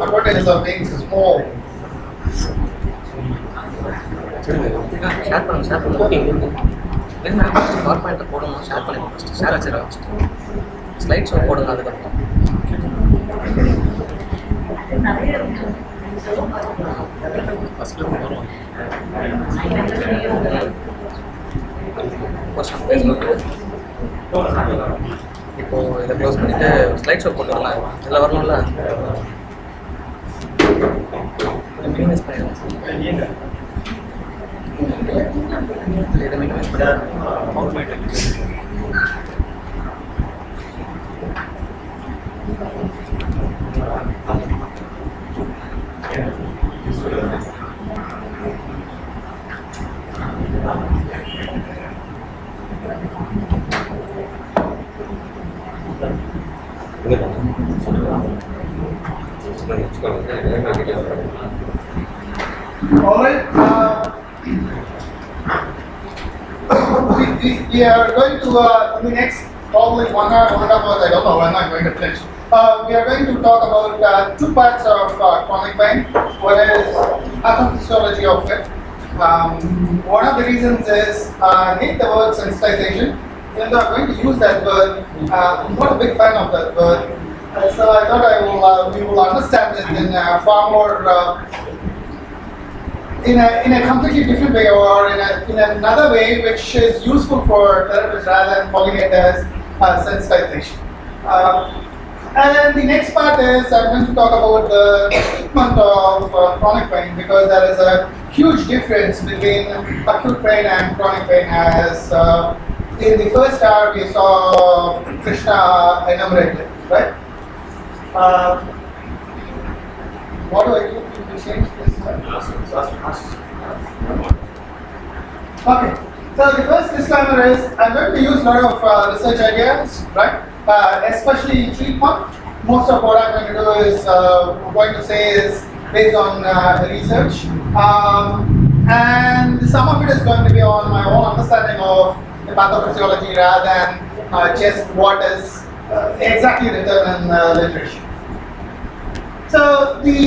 Advantages of being small. Share பண்ணுங்க என்ன power பாயிண்ட்டை போடணும், ஷேர் பண்ணிடுங்க ஃபஸ்ட்டு, ஷேர் வச்சுருக்கேன் ஃபஸ்ட்டு, ஸ்லைட் ஷோ போடுங்க அதுக்கப்புறம். ஃபஸ்ட்டு வரும் இப்போது இதை க்ளோஸ் பண்ணிவிட்டு ஸ்லைட் ஷோ போட்டு வரலாம், இதில் வரணும்ல மினிமைஸ் பண்ணிடுங்க. இதை மினிமைஸ் பண்ணிடுங்க. Alright, we are going to, in the next probably 1 hour, 1.5 hours, I don't know when I'm going to finish. We are going to talk about two parts of chronic pain. One is pathophysiology of it. One of the reasons is I hate the word sensitization. Even though I'm going to use that word, I'm not a big fan of that word. So I thought we will understand it in a far more, in a completely different way, or in another way which is useful for therapists rather than calling it as sensitization. And the next part is I'm going to talk about the treatment of chronic pain, because there is a huge difference between acute pain and chronic pain, as in the first hour we saw Krishna enumerated, right? What do I do to change this? Okay, so the first disclaimer is I'm going to use a lot of research ideas, right? Especially in treatment. Most of what I'm going to do is going to say is based on research, and some of it is going to be on my own understanding of the pathophysiology rather than just what is exactly written in literature. So the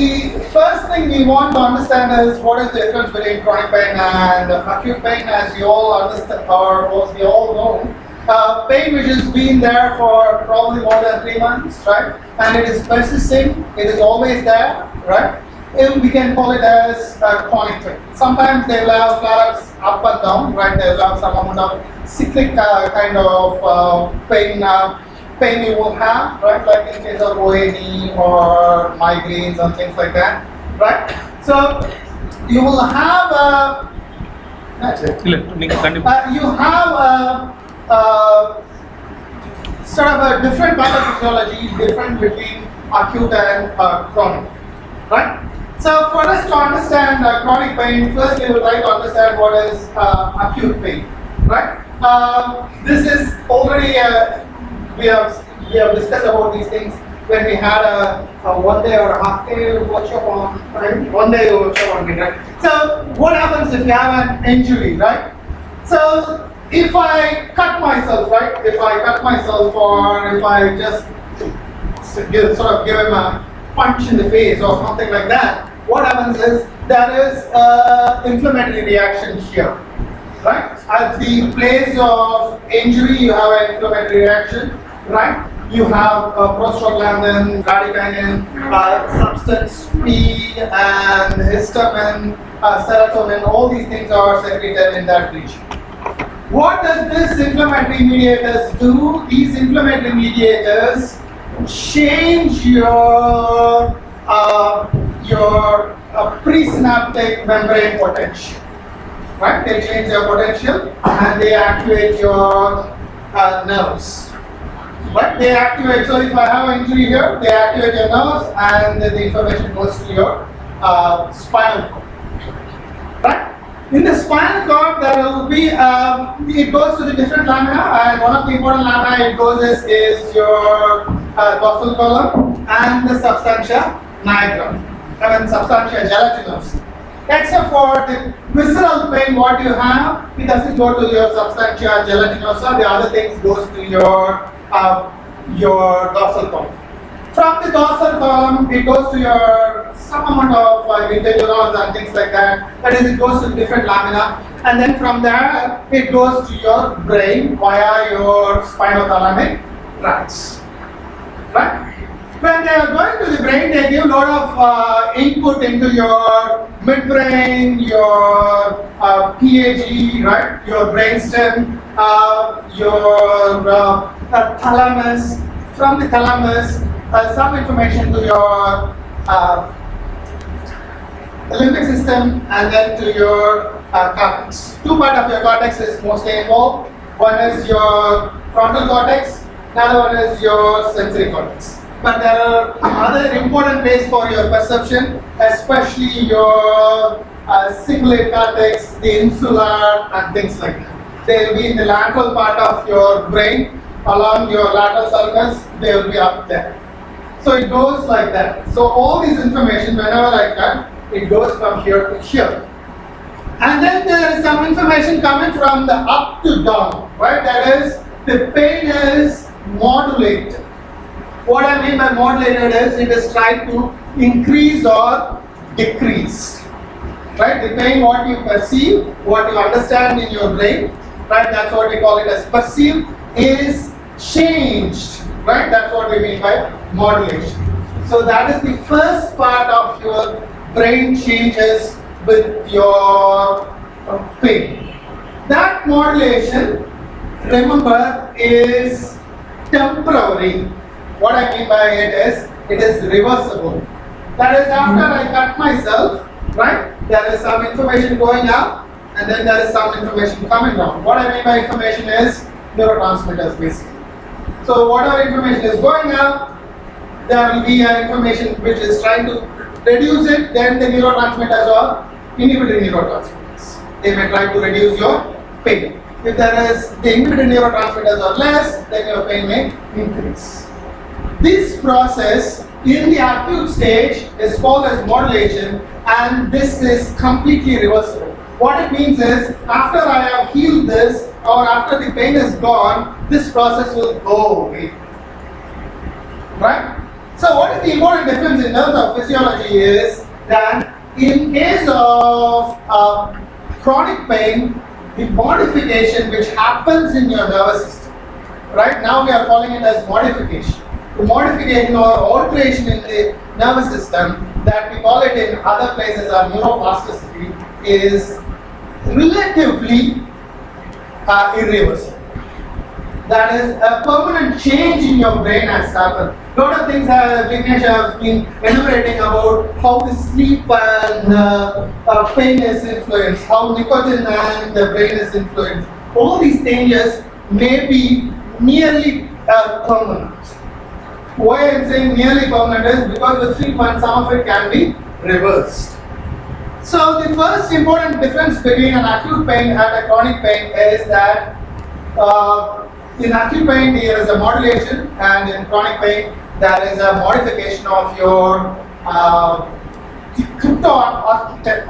first thing we want to understand is what is the difference between chronic pain and acute pain. As you all understand, or as we all know, pain which has been there for probably more than 3 months, right? And it is persisting, it is always there, right? We can call it as chronic pain. Sometimes they will have flare-ups up and down, right? They will have some amount of cyclic kind of pain you will have, right? Like in case of OAD or migraines and things like that, right? So you will have you have sort of a different pathophysiology, different between acute and chronic, right? So for us to understand chronic pain, first we will try to understand what is acute pain, right? This is already we have discussed about these things when we had a 1 day or a half day workshop on, right? 1 day workshop on it, right? So what happens if you have an injury, right? So if I cut myself, right? If I cut myself, or if I just give him a punch in the face or something like that, what happens is there is inflammatory reaction here, right? At the place of injury, you have an inflammatory reaction, right? You have prostaglandin, bradykinin, substance P, and histamine, serotonin. All these things are secreted in that region. What does this inflammatory mediators do? These inflammatory mediators change your presynaptic membrane potential, right? They change their potential and they activate your nerves, right? They activate. So if I have an injury here, they activate your nerves, and the information goes to your spinal cord, right? In the spinal cord, there will be it goes to the different lamina, and one of the important lamina it goes is your dorsal column and the substantia nigra, and substantia gelatinous. Except for the visceral pain, what you have, it doesn't go to your substantia gelatinosa. The other things goes to your dorsal column. From the dorsal column, it goes to your some amount of interneurons and things like that. That is, it goes to different lamina, and then from there, it goes to your brain via your spinothalamic tracts. Right? When they are going to the brain, they give a lot of input into your midbrain, your PAG, right? Your brainstem, your thalamus. From the thalamus, some information to your limbic system, and then to your cortex. Two parts of your cortex is mostly involved. One is your frontal cortex, another one is your sensory cortex. But there are other important ways for your perception, especially your cingulate cortex, the insular, and things like that. They will be in the lateral part of your brain, along your lateral sulcus. They will be up there. So it goes like that. So all this information, whenever I cut, it goes from here to here. And then there is some information coming from the up to down, right? That is, the pain is modulated. What I mean by modulated is, it is trying to increase or decrease, right? The pain, what you perceive, what you understand in your brain, right? That's what we call it as perceived, is changed, right? That's what we mean by modulation. So that is the first part of your brain changes with your pain. That modulation, remember, is temporary. What I mean by it is reversible. That is, after I cut myself, right, there is some information going up, and then there is some information coming down. What I mean by information is neurotransmitters, basically. So whatever information is going up, there will be information which is trying to reduce it. Then the neurotransmitters are inhibitory neurotransmitters. They may try to reduce your pain. If there is the inhibitory neurotransmitters are less, then your pain may increase. This process in the acute stage is called as modulation, and this is completely reversible. What it means is, after I have healed this, or after the pain is gone, this process will go away. Right? So what is the important difference in terms of physiology is that in case of chronic pain, the modification which happens in your nervous system, right? Now we are calling it as modification. The modification or alteration in the nervous system, that we call it in other places as neuroplasticity, is relatively irreversible. That is, a permanent change in your brain has happened. A lot of things Vignesh has been enumerating about how the sleep and pain is influenced, how nicotine and the brain is influenced. All these changes may be nearly permanent. Why I am saying nearly permanent is because with treatment some of it can be reversed. So the first important difference between an acute pain and a chronic pain is that in acute pain there is a modulation, and in chronic pain there is a modification of your crypto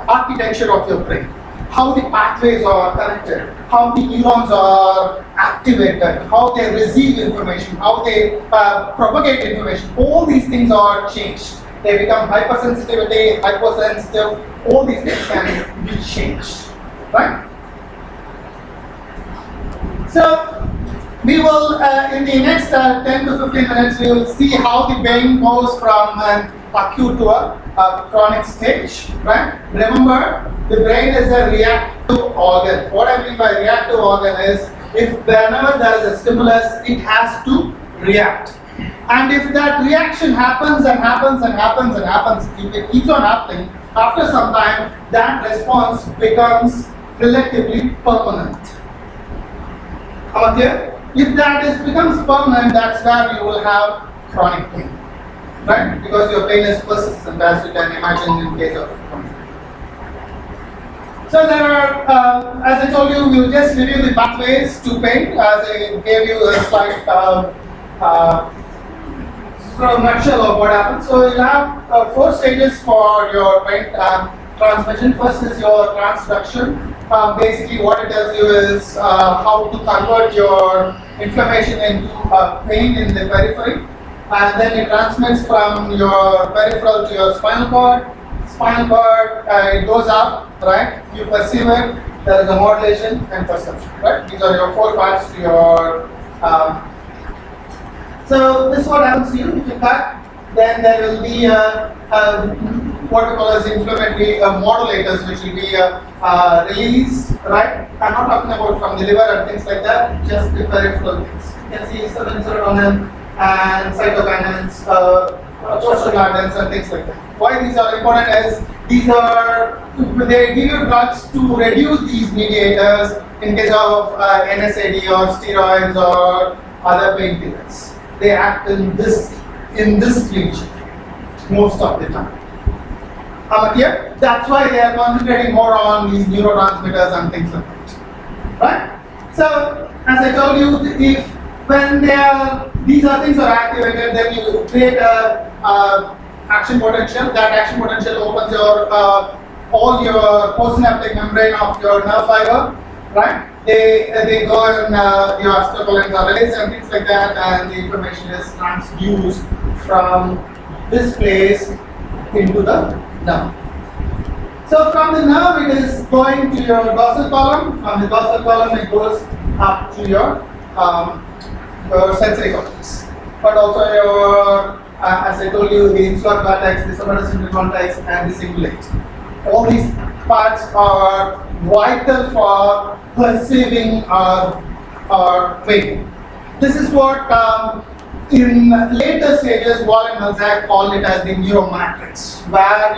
architecture of your brain. How the pathways are connected, how the neurons are activated, how they receive information, how they propagate information. All these things are changed. They become hypersensitivity, hypersensitive. All these things can be changed, right? So we will, in the next 10 to 15 minutes, we will see how the brain goes from an acute to a chronic stage, right? Remember, the brain is a reactive organ. What I mean by reactive organ is, if whenever there is a stimulus, it has to react. And if that reaction happens and happens and happens and happens, if it keeps on happening, after some time, that response becomes relatively permanent. Am I clear? If that becomes permanent, that's where you will have chronic pain, right? Because your pain is persistent, as you can imagine in case of chronic pain. So there are, as I told you, we will just review the pathways to pain, as I gave you a slide sort of nutshell of what happens. So you'll have 4 stages for your pain. transmission. First is your transduction. Basically, what it tells you is how to convert your inflammation into pain in the periphery, and then it transmits from your peripheral to your spinal cord. Spinal cord, it goes up, right? You perceive it. There is a modulation and perception, right? These are your four parts to your. So this is what happens to you. If you cut, then there will be what we call as inflammatory modulators, which will be released, right? I'm not talking about from the liver and things like that, just the peripheral things. You can see serotonin and cytokinins, prostaglandins and things like that. Why these are important is they give you drugs to reduce these mediators in case of NSAID or steroids or other painkillers. They act in this region most of the time. Here, that's why they are concentrating more on these neurotransmitters and things like that. Right? So, as I told you, if when these things are activated, then you create a action potential. That action potential opens your all your postsynaptic membrane of your nerve fiber. Right? They go and your acetylcholines are released and things like that, and the information is transduced from this place into the nerve. So from the nerve it is going to your dorsal column. From the dorsal column it goes up to your sensory cortex, but also your, as I told you, the insular cortex, the somatosensory cortex, and the cingulate. All these parts are vital for perceiving our pain. This is what in later stages Wall and Melzack called it as the neuromatrix, where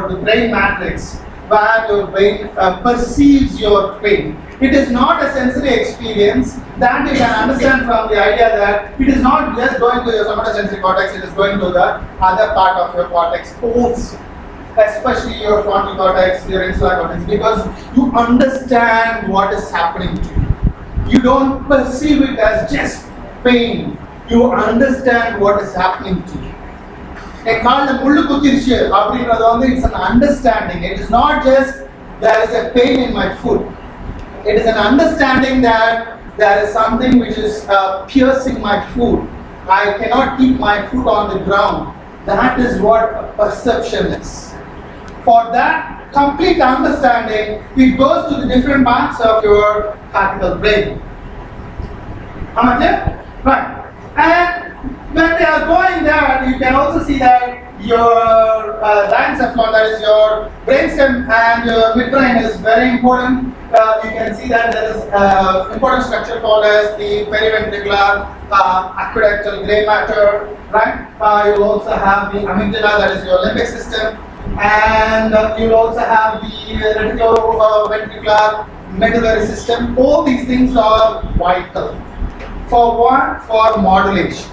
the brain matrix, where your brain perceives your pain. It is not a sensory experience that you can understand from the idea that it is not just going to your somatosensory cortex, it is going to the other part of your cortex also, especially your frontal cortex, your insular cortex, because you understand what is happening to you. You don't perceive it as just pain. You understand what is happening to you. It's an understanding. It is not just there is a pain in my foot. It is an understanding that there is something which is piercing my foot. I cannot keep my foot on the ground. That is what perception is. For that complete understanding, it goes to the different parts of your cortical brain. Right. And when they are going there, you can also see that your diencephalon, that is your brainstem, and your midbrain is very important. You can see that there is an important structure called as the periventricular aqueductal gray matter, right? You will also have the amygdala, that is your limbic system, and you will also have the reticuloventricular medullary system. All these things are vital. For what? For modulation.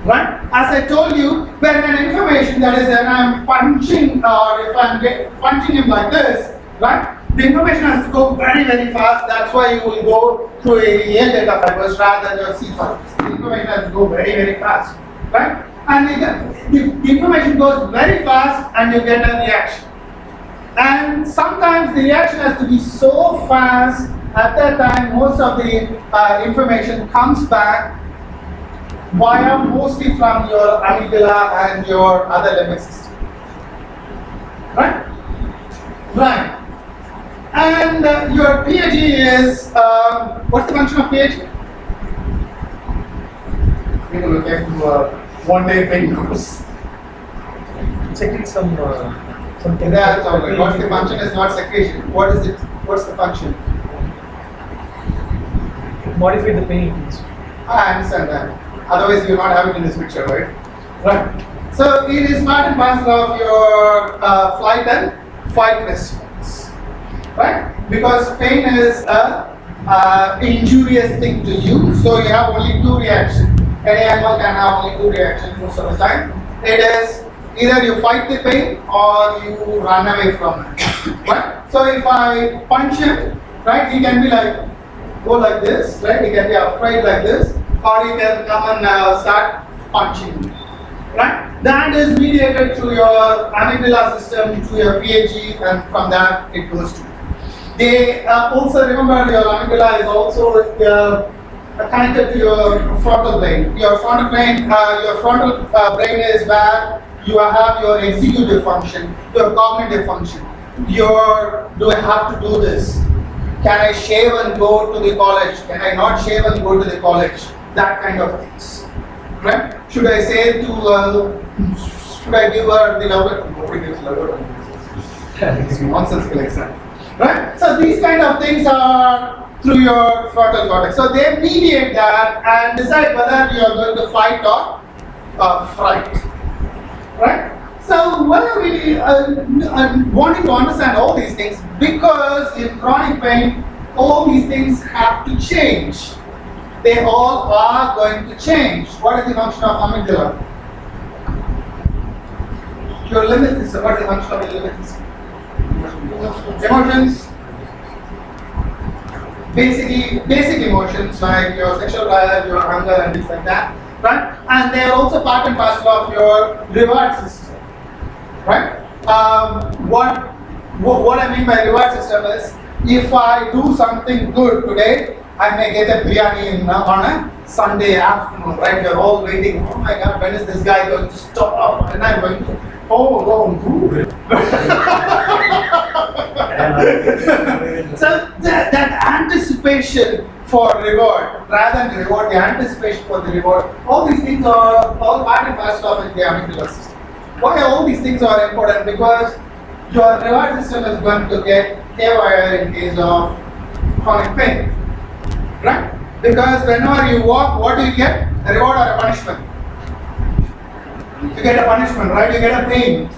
Right? As I told you, when an information, that is when I'm punching, or if I'm punching him like this, right? The information has to go very, very fast. That's why you will go through a AL data fibers rather than your C fibers. The information has to go very, very fast. Right? And the information goes very fast and you get a reaction. And sometimes the reaction has to be so fast, at that time most of the information comes back via mostly from your amygdala and your other limbic system. Right? Right. And your PAG is, what's the function of PAG? We will look at one-day pain course. Checking some That's all right. What's the function is not secretion. What is it? What's the function? Modify the pain. I understand that. Otherwise, you're not having in this picture, right? Right. So it is part and parcel of your flight and fight response, right? Because pain is a injurious thing to you, so you have only two reactions. Any animal can have only two reactions most of the time. It is either you fight the pain or you run away from it. Right? So if I punch him, right, he can be like, go like this, right? He can be afraid like this, or he can come and start punching me. right? That is mediated through your amygdala system, to your PAG, and from that it goes to. They also remember your amygdala is also connected to your frontal brain. Your frontal brain, brain is where you have your executive function, your cognitive function. Your do I have to do this? Can I shave and go to the college? Can I not shave and go to the college? That kind of things. Right? Should I say to, should I give her the love letter? Nobody gives love letter. It's nonsensical example. Right? So these kind of things are through your frontal cortex. So they mediate that and decide whether you are going to fight or fright. Right? So why are we wanting to understand all these things? Because in chronic pain, all these things have to change. They all are going to change. What is the function of amygdala? Your limbic system. What is the function of your limbic system? Emotions. Basic emotions like your sexual drive, your hunger, and things like that. Right? And they are also part and parcel of your reward system. Right? What I mean by reward system is, if I do something good today, I may get a biryani on a Sunday afternoon, right? You're all waiting, oh my God, when is this guy going to stop? And I'm going to, good. So that anticipation for reward, rather than reward, the anticipation for the reward, all these things are all part and parcel of the amygdala system. Why all these things are important? Because your reward system is going to get haywire in case of chronic pain. Right? Because whenever you walk, what do you get? A reward or a punishment? You get a punishment, right? You get a pain.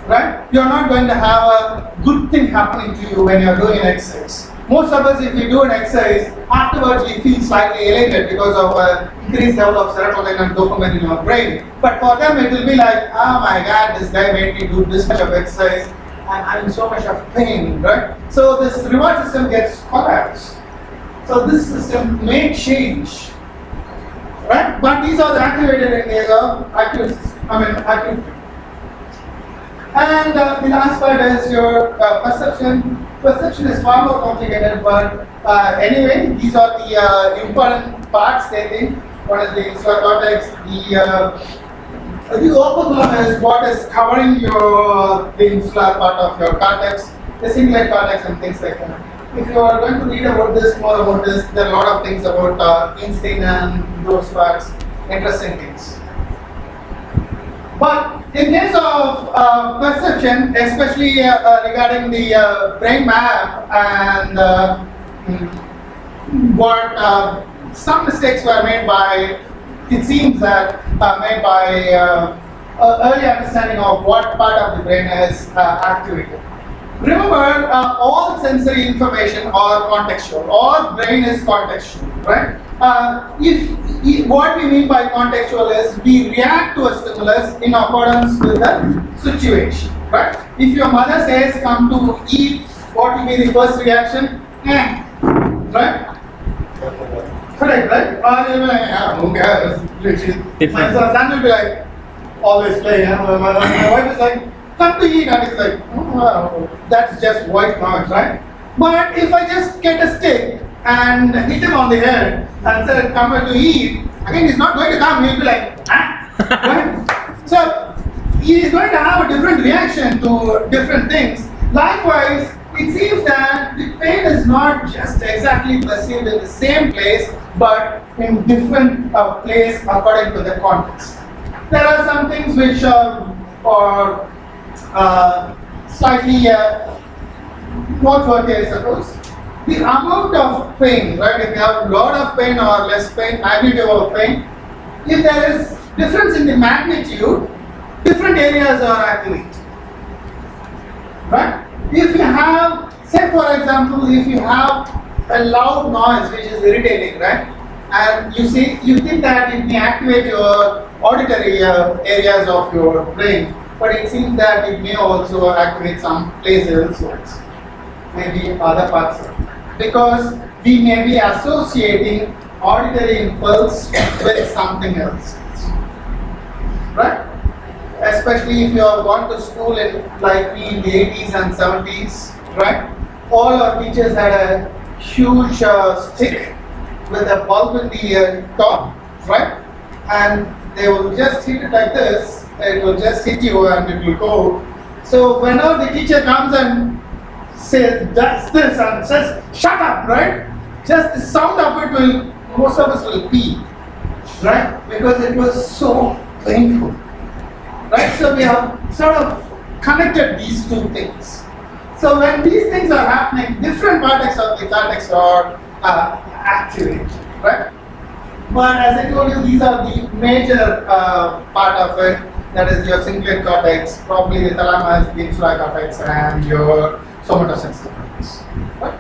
Right? You're not going to have a good thing happening to you when you're doing an exercise. Most of us, if we do an exercise, afterwards we feel slightly elated because of increased level of serotonin and dopamine in our brain. But for them, it will be like, oh my God, this guy made me do this much of exercise, and I'm in so much of pain, right? So this reward system gets collapsed. So this system may change, right? But these are the activated areas of acute. And the last part is your perception. Perception is far more complicated, but anyway, these are the important parts. They think. What is the insular cortex? The operculum is what is covering the insular part of your cortex, the cingulate cortex, and things like that. If you are going to read about this, more about this, there are a lot of things about instinct and those parts, interesting things. But in case of perception, especially regarding the brain map and what some mistakes were made by, it seems that made by early understanding of what part of the brain is activated. Remember, all sensory information are contextual. All brain is contextual, right? What we mean by contextual is we react to a stimulus in accordance with the situation, right? If your mother says come to eat, what will be the first reaction? Right? Correct, right? Or you'll be like, who cares? My son will be like, always playing. My wife is like, come to eat, and it's like, oh, that's just white noise, right? But if I just get a stick and hit him on the head and say, come to eat, again, he's not going to come, he'll be like, right? So, he is going to have a different reaction to different things. Likewise, it seems that the pain is not just exactly perceived in the same place, but in different place according to the context. There are some things which are slightly noteworthy, I suppose. The amount of pain, right? If you have a lot of pain or less pain, magnitude of pain, if there is difference in the magnitude, different areas are activated, right? If you have, say for example, if you have a loud noise which is irritating, right? And you think that it may activate your auditory areas of your brain, but it seems that it may also activate some places elsewhere, maybe other parts of it. Because we may be associating auditory impulse with something else, right? especially if you have gone to school in like me in the 80s and 70s, right? All our teachers had a huge stick with a bulb in the top, right? And they will just hit it like this, it will just hit you and it will go. So whenever the teacher comes and says, does this and says, shut up, right? Just the sound of it will, most of us will pee, right? Because it was so painful, right? So we have sort of connected these two things. So when these things are happening, different parts of the cortex are activated, right? But as I told you, these are the major part of it. That is your cingulate cortex, probably the thalamus, the insular cortex, and your somatosensory cortex. Right?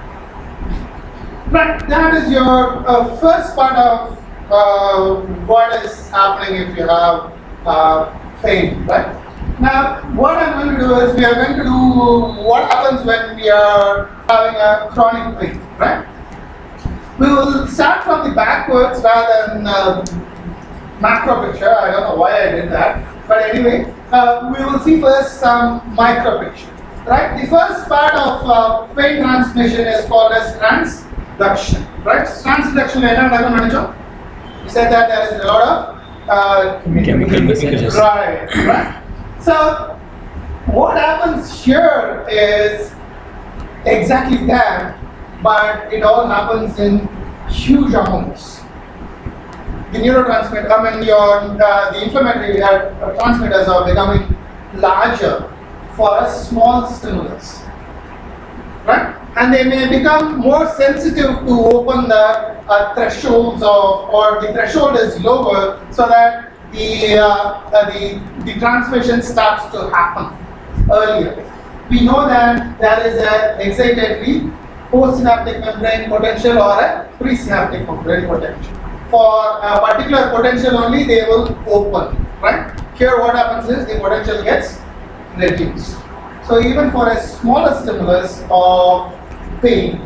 But that is your first part of what is happening if you have pain, right? Now, what I'm going to do is we are going to do what happens when we are having a chronic pain, right? We will start from the backwards rather than macro picture. I don't know why I did that, but anyway, we will see first some micro picture, right? The first part of pain transmission is called as transduction, right? Transduction, you said that there is a lot of Chemical messages. right. So what happens here is exactly that, but it all happens in huge amounts. The neurotransmitter, the inflammatory transmitters are becoming larger for a small stimulus, right? And they may become more sensitive to open the thresholds of, or the threshold is lower, so that the transmission starts to happen earlier. We know that there is an excitatory postsynaptic membrane potential or a presynaptic membrane potential. For a particular potential only, they will open, right? Here what happens is the potential gets reduced. So even for a smaller stimulus of pain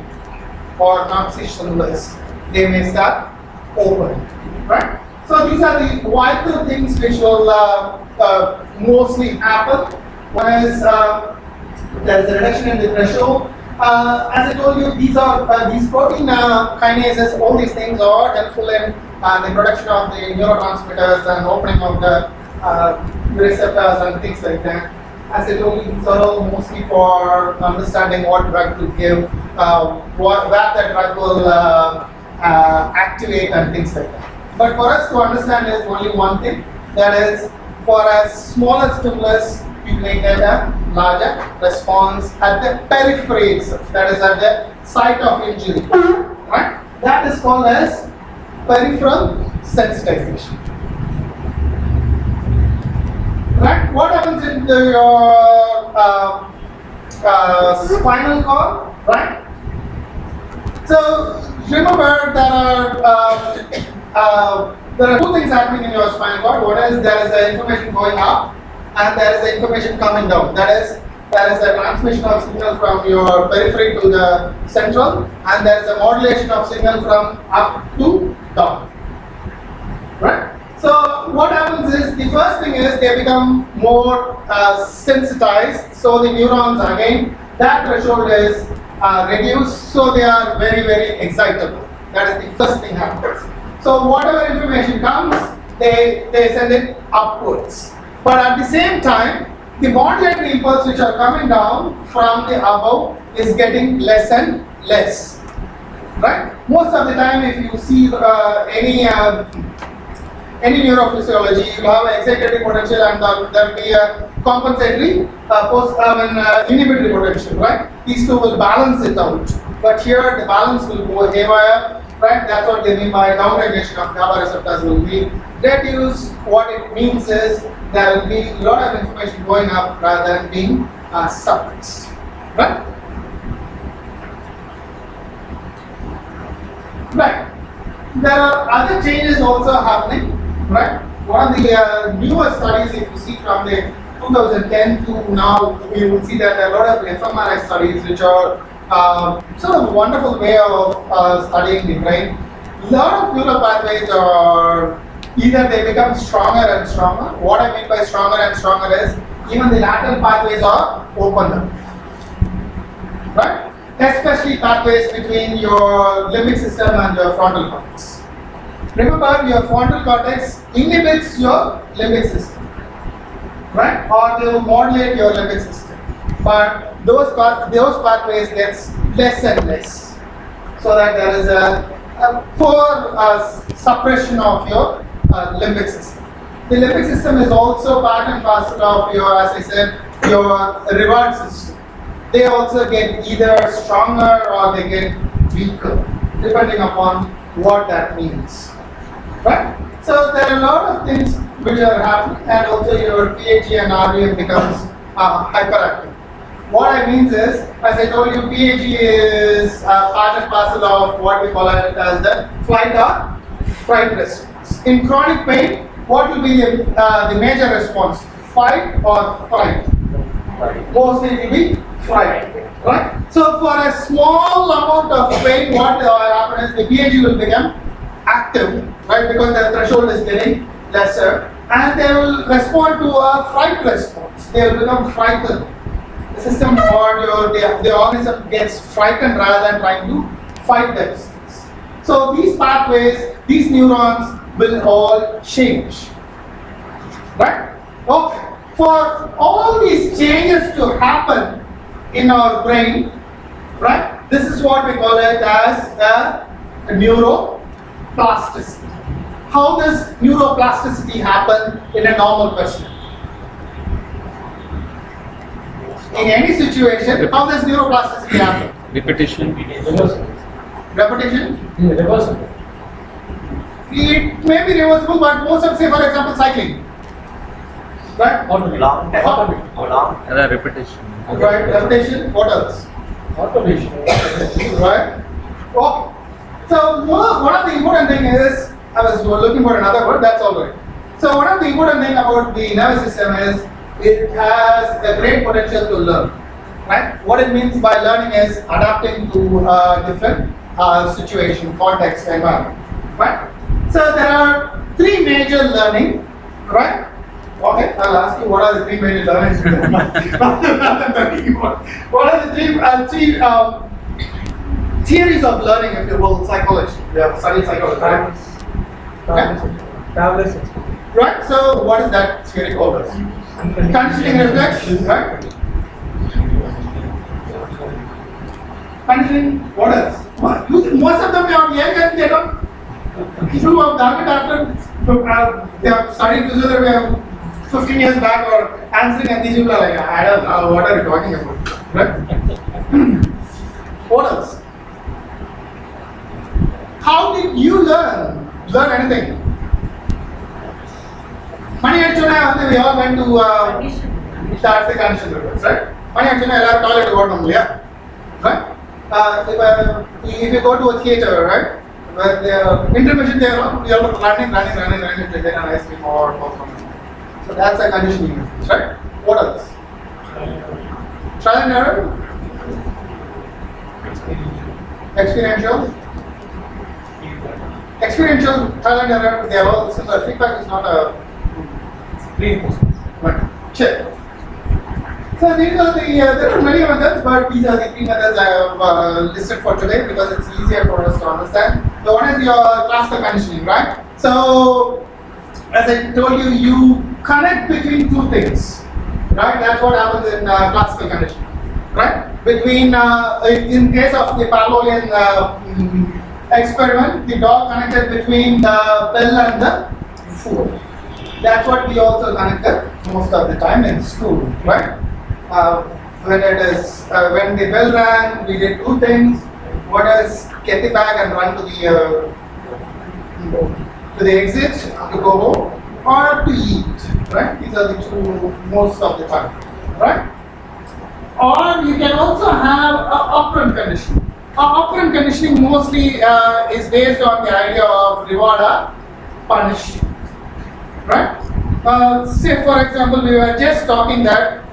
or non-seizure stimulus, they may start opening, right? So these are the vital things which will mostly happen. One is there is a reduction in the threshold. As I told you, these protein kinases, all these things are helpful in the production of the neurotransmitters and opening of the receptors and things like that. As I told you, these are all mostly for understanding what drug to give, where the drug will activate and things like that. But for us to understand is only one thing, that is, for a smaller stimulus, you may get a larger response at the periphery itself, that is at the site of injury, right? That is called as peripheral sensitization. Right? What happens in your spinal cord, right? So remember, there are two things happening in your spinal cord. One is there is information going up, and there is information coming down. That is, there is a transmission of signal from your periphery to the central, and there is a modulation of signal from up to down. Right? So what happens is, the first thing is they become more sensitized. So the neurons, again, that threshold is reduced, so they are very, very excitable. That is the first thing happens. So whatever information comes, they send it upwards. But at the same time, the modulatory impulse which are coming down from the above is getting less and less. Right? Most of the time, if you see any neurophysiology, you have an excitatory potential and there will be a compensatory inhibitory potential, right? These two will balance it out. But here the balance will go haywire, right? That's what they mean by downregulation of GABA receptors will be reduced. What it means is there will be a lot of information going up rather than being suppressed, right? Right. There are other changes also happening, right? One of the newer studies, if you see from the 2010 to now, we will see that there are a lot of fMRI studies which are sort of a wonderful way of studying the brain. A lot of neural pathways are either they become stronger and stronger. What I mean by stronger and stronger is even the lateral pathways are opened, right? Especially pathways between your limbic system and your frontal cortex. Remember, your frontal cortex inhibits your limbic system, right? Or they will modulate your limbic system. But those pathways gets less and less, so that there is a poor suppression of your limbic system. The limbic system is also part and parcel of your, as I said, your reward system. They also get either stronger or they get weaker, depending upon what that means. Right? So there are a lot of things which are happening, and also your PHE and RVM becomes hyperactive. What I mean is, as I told you, PHE is part and parcel of what we call it as the flight or fright response. In chronic pain, what will be the major response? Fight or fright? Mostly it will be fright, right? So for a small amount of pain, what will happen is the PHE will become active, right? Because the threshold is getting lesser, and they will respond to a fright response. They will become frightened. The system or the organism gets frightened rather than trying to fight the disease. So these pathways, these neurons will all change, right? Okay. For all these changes to happen in our brain, right? This is what we call it as a neuroplasticity. How does neuroplasticity happen in a normal person? In any situation, how does neuroplasticity happen? Repetition. Repetition? Yeah, reversible. It may be reversible, but most of, say for example, cycling. Right? Automation. Repetition. Right, repetition, what else? Automation. Right? Okay. So one of the important thing is, I was looking for another word, that's all right. So one of the important thing about the nervous system is, it has a great potential to learn. Right? What it means by learning is adapting to different situation, context, environment. Right? So there are three major learning, right? Okay, I'll ask you what are the three major learnings. What are the three theories of learning, if you will, psychology? We have studied psychology. Tablets. Right? So what is that theory called? Conditioning reflex, right? Conditioning, what else? Most of them are young and they don't. People who have done it after they have studied physiotherapy 15 years back or answering, and these people are like, I don't know, what are you talking about? Right? What else? How did you learn anything? Money actually, we all went to that's the condition reference, right? Money actually, I toilet to go to yeah, right? If you go to a theater, right? Where the intermission there, you are running to get an ice cream or popcorn. So that's a conditioning reference, right? What else? Trial and error? Experiential? Experiential, trial and error, they are all similar. Feedback is not a Reinforcement. right. Check. So these are the, there are many methods, but these are the three methods I have listed for today because it's easier for us to understand. The one is your classical conditioning, right? So, as I told you, you connect between two things, right? That's what happens in classical conditioning, right? Between, in case of the Pavlovian experiment, the dog connected between the bell and the food. That's what we also connected most of the time in school, right? When the bell rang, we did two things. One is get the bag and run to the exit to go home, or to eat, right? These are the two most of the time, right? Or you can also have operant conditioning. Operant conditioning mostly is based on the idea of reward or punish. Right? Say for example, we were just talking that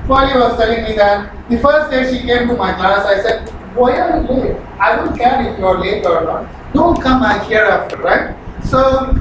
Polly was telling me that the first day she came to my class, I said, why are you late? I don't care if you are late or not. Don't come back here after, right? So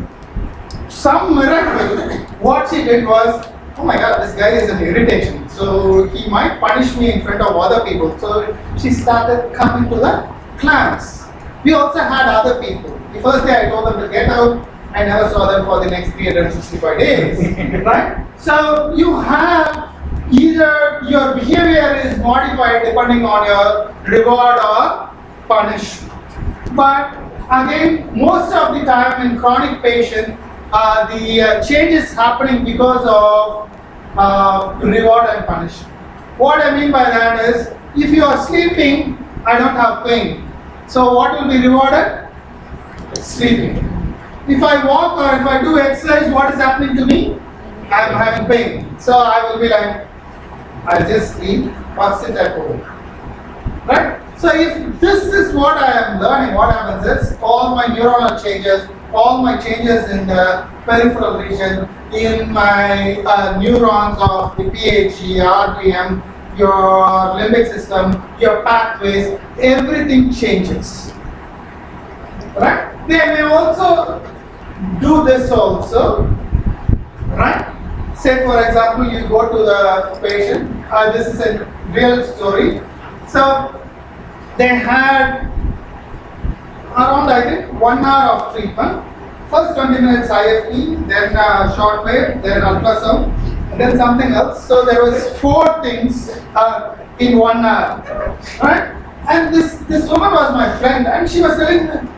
some miracle, what she did was, oh my God, this guy is an irritation. So he might punish me in front of other people. So she started coming to the class. We also had other people. The first day I told them to get out. I never saw them for the next 365 days. Right? So you have either your behavior is modified depending on your reward or punishment. But again, most of the time in chronic patient, the change is happening because of reward and punishment. What I mean by that is, if you are sleeping, I don't have pain. So what will be rewarded? Sleeping. If I walk or if I do exercise, what is happening to me? I am having pain. So I will be like, I'll just sleep or sit at home. Right? So if this is what I am learning, what happens is all my neuronal changes, all my changes in the peripheral region, in my neurons of the PHE, RPM, your limbic system, your pathways, everything changes. Right? They may also do this also. Right? Say for example, you go to the patient, this is a real story. So they had around, I think, 1 hour of treatment. First 20 minutes IFE, then short wave, then ultrasound, and then something else. So there was 4 things in 1 hour, right? And this woman was my friend, and she was telling me,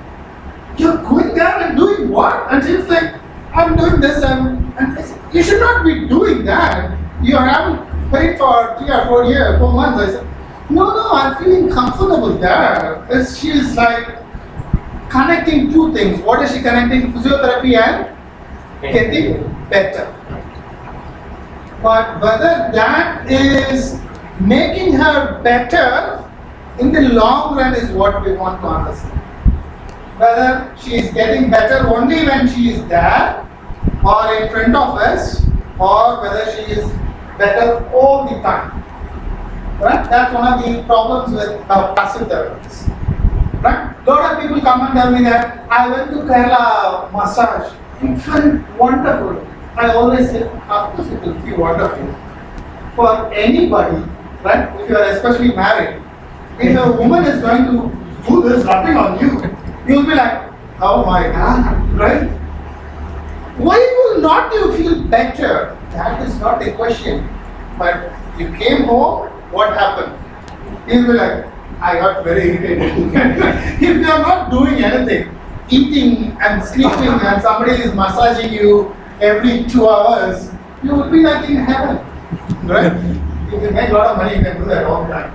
"You're going there and doing what?" And she was like, "I'm doing this." And I said, "You should not be doing that. You haven't paid for 3 or 4 years, 4 months." I said, No, I'm feeling comfortable there. She's like connecting 2 things. What is she connecting? Physiotherapy and getting better. But whether that is making her better in the long run is what we want to understand. Whether she is getting better only when she is there or in front of us, or whether she is better all the time. Right? That's one of the problems with passive therapies. Right? A lot of people come and tell me that I went to Kerala massage. It felt wonderful. I always say, of course it will feel wonderful. For anybody, right? If you are especially married, if a woman is going to do this rubbing on you, you will be like, oh my God, right? Why will not you feel better? That is not a question. But you came home, what happened? You'll be like, I got very irritated. If you are not doing anything, eating and sleeping, and somebody is massaging you every 2 hours, you will be like in heaven. Right? If you make a lot of money, you can do that all the time.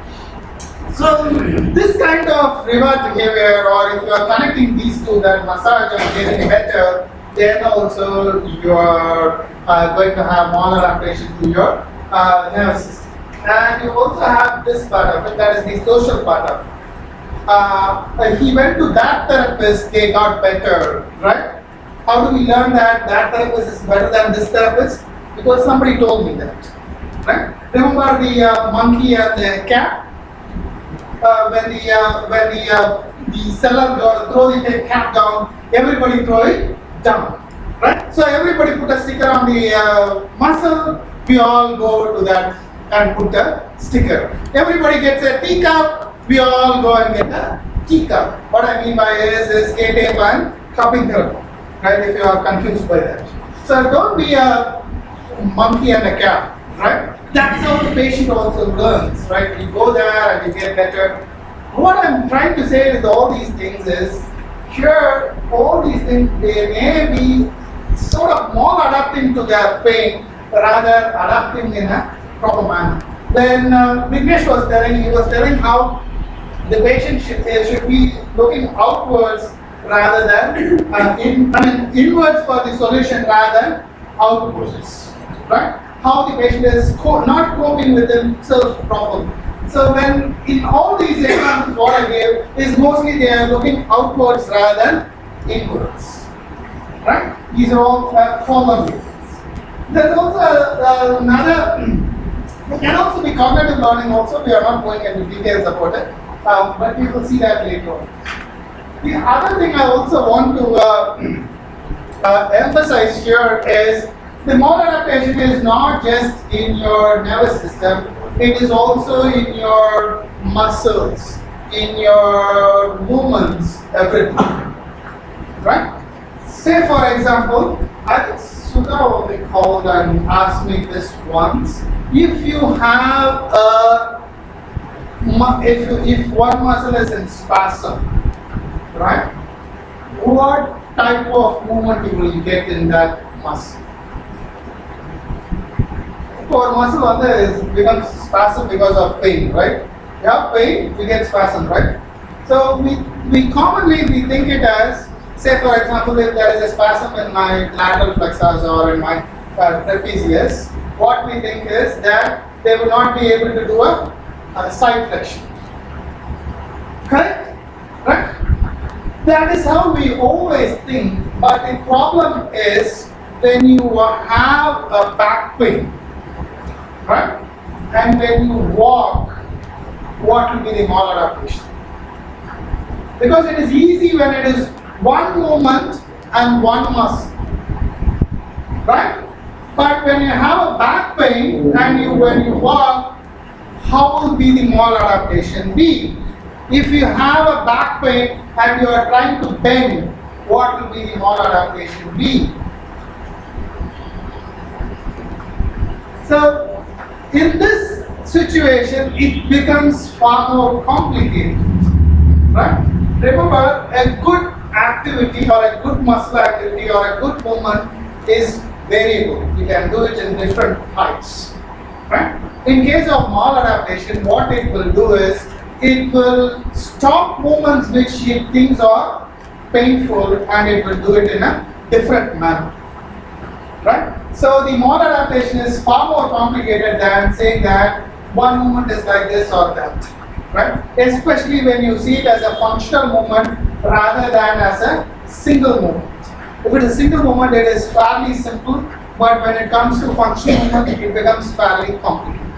So, this kind of reward behavior, or if you are connecting these 2, that massage and getting better, then also you are going to have more adaptation to your nervous system. And you also have this part of it, that is the social part of it. He went to that therapist, they got better, right? How do we learn that that therapist is better than this therapist? Because somebody told me that, right? Remember the monkey and the cat? When the seller throw the cat down, everybody throw it down, right? So everybody put a sticker on the muscle, we all go to that and put a sticker. Everybody gets a teacup, we all go and get a teacup. What I mean by is K-tape and cupping therapy, right? If you are confused by that. So don't be a monkey and a cat, right? That's how the patient also learns, right? You go there and you get better. What I'm trying to say with all these things is, here, all these things, they may be sort of more adapting to their pain rather adapting in a proper manner. When Vignesh was telling, he was telling how the patient should be looking outwards rather than inwards for the solution rather than outwards, right? How the patient is not coping with himself properly. So when in all these examples what I gave is mostly they are looking outwards rather than inwards, right? These are all formal ways. There's also another, it can also be cognitive learning also, we are not going into details about it, but we will see that later on. The other thing I also want to emphasize here is the maladaptation is not just in your nervous system, it is also in your muscles, in your movements, everything. Right? Say for example, I think Sudha only called and asked me this once. If you have if one muscle is in spasm, right? What type of movement you will get in that muscle? Our muscle becomes spasm because of pain, right? You have pain, you get spasm, right? So we commonly think it as, say for example, if there is a spasm in my lateral flexors or in my trapezius, what we think is that they will not be able to do a side flexion. Correct? Right? That is how we always think, but the problem is when you have a back pain, right? And when you walk, what will be the maladaptation? Because it is easy when it is one movement and one muscle, right? But when you have a back pain and when you walk, how will be the maladaptation be? If you have a back pain and you are trying to bend, what will be the maladaptation be? So, in this situation, it becomes far more complicated, right? Remember, a good activity or a good muscle activity or a good movement is variable. You can do it in different heights, right? In case of maladaptation, what it will do is it will stop movements which it thinks are painful and it will do it in a different manner, right? So the maladaptation is far more complicated than saying that one movement is like this or that, right? Especially when you see it as a functional movement rather than as a single movement. If it is a single movement, it is fairly simple, but when it comes to functional movement, it becomes fairly complicated,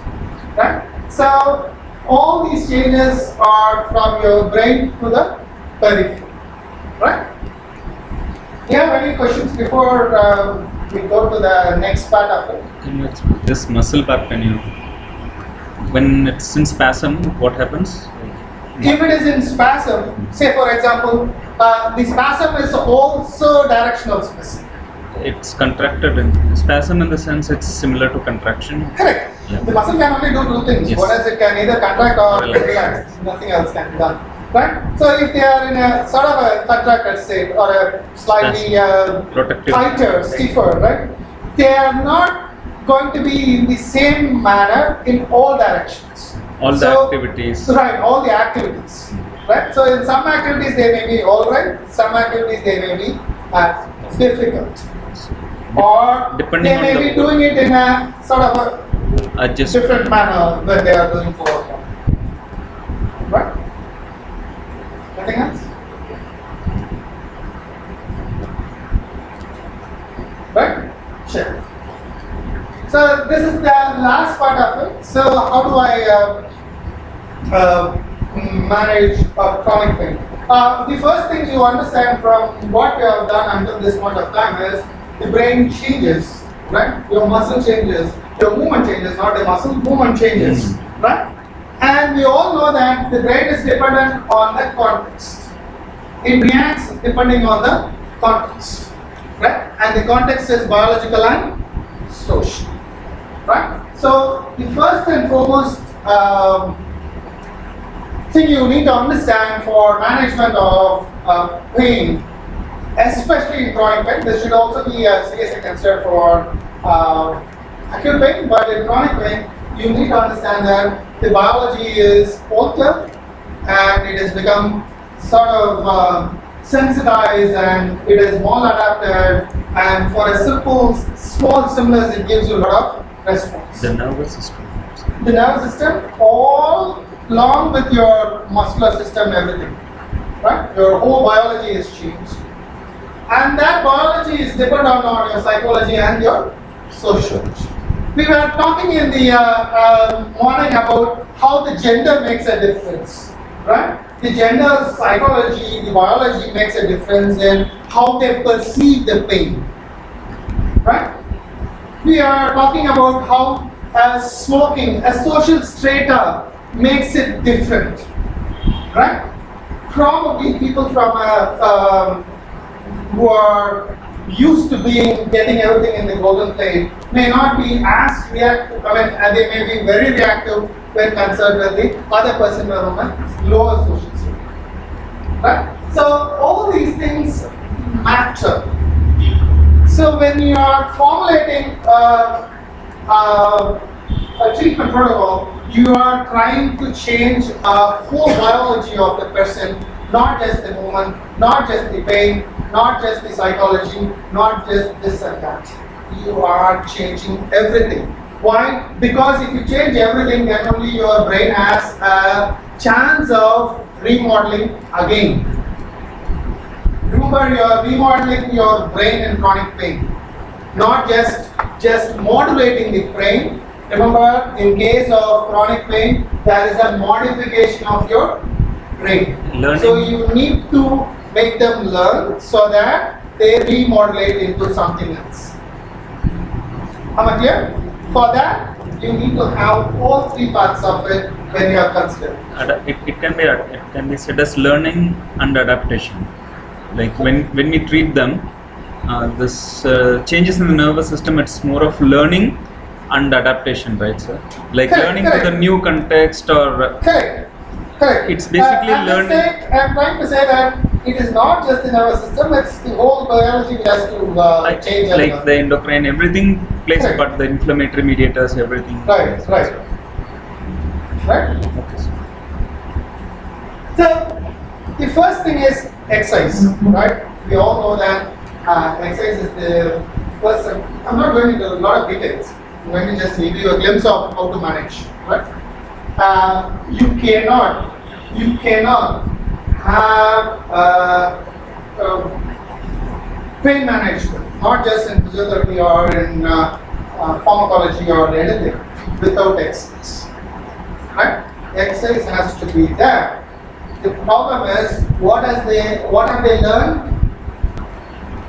right? So all these changes are from your brain to the periphery, right? Do you have any questions before we go to the next part of it? Can you explain this muscle back pain? When it's in spasm, what happens? If it is in spasm, say for example, the spasm is also directional specific. It's contracted in spasm in the sense it's similar to contraction. Correct. Yeah. The muscle can only do two things. Yes. One is it can either contract or Relax. relax. Nothing else can be done. Right? So if they are in a sort of a contracted state or a slightly Protective. tighter, stiffer, right? They are not going to be in the same manner in all directions. All the activities. Right, all the activities. Right? So in some activities they may be alright, some activities they may be difficult. Or Depending they on may the be doing it in a sort of a Adjust. different manner when they are doing for right? Anything else? Right? Sure. So this is the last part of it. So how do I manage chronic pain? The first thing you understand from what you have done until this point of time is the brain changes, right? Your muscle changes, your movement changes, not the muscle, movement changes, right? And we all know that the brain is dependent on the context. It reacts depending on the context, right? And the context is biological and social, right? So the first and foremost thing you need to understand for management of pain, especially in chronic pain, this should also be seriously considered for acute pain, but in chronic pain, you need to understand that the biology is altered and it has become sort of sensitized and it is maladapted, and for a simple small stimulus it gives you a lot of response. The nervous system. The nervous system, all along with your muscular system, everything, right? Your whole biology is changed, and that biology is dependent on your psychology and your sociology. We were talking in the morning about how the gender makes a difference, right? the gender psychology, the biology makes a difference in how they perceive the pain. Right? We are talking about how smoking, a social strata, makes it different. Right? Probably people from who are used to getting everything in the golden plate may not be as reactive. I mean, they may be very reactive when concerned with the other person from a lower social state. Right? So all these things matter. So when you are formulating a treatment protocol, you are trying to change whole biology of the person, not just the movement, not just the pain, not just the psychology, not just this and that. You are changing everything. Why? Because if you change everything, then only your brain has a chance of remodeling again. Remember, you are remodeling your brain in chronic pain, not just modulating the brain. Remember, in case of chronic pain, there is a modification of your brain. Learning. So you need to make them learn so that they remodulate into something else. Am I clear? For that, you need to have all three parts of it when you are considering. It can be said as learning and adaptation. Like when we treat them, this changes in the nervous system. It's more of learning and adaptation, right, sir? Like Correct, learning correct. to the new context or. Correct. It's basically learning. I'm trying to say that it is not just the nervous system, it's the whole biology which has to change. and Like the endocrine, everything plays a Correct. part. The inflammatory mediators, everything. Right. Right. Okay, sir. So, the first thing is exercise, right? We all know that exercise is the first. I'm not going into a lot of details. I'm going to just give you a glimpse of how to manage, right? You cannot have pain management, not just in physiotherapy or in pharmacology or anything, without exercise, right? Exercise has to be there. The problem is, what have they learned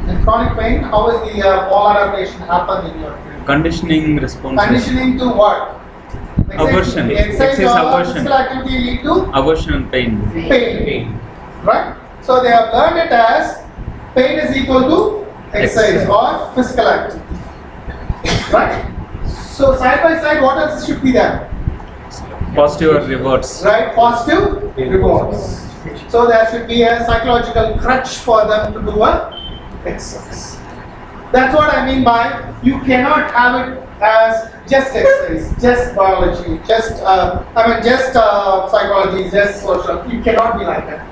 in chronic pain? How is the maladaptation happen in your brain? Conditioning responses. Conditioning to what? Aversion. Exercise Exercise or aversion. physical activity lead to Aversion and pain. pain. Right? So they have learned it as pain is equal to exercise or physical activity. Right? So side by side, what else should be there? Positive or rewards. Right? Positive rewards. So there should be a psychological crutch for them to do a exercise. That's what I mean by you cannot have it as just exercise, just biology, just psychology, just social. You cannot be like that.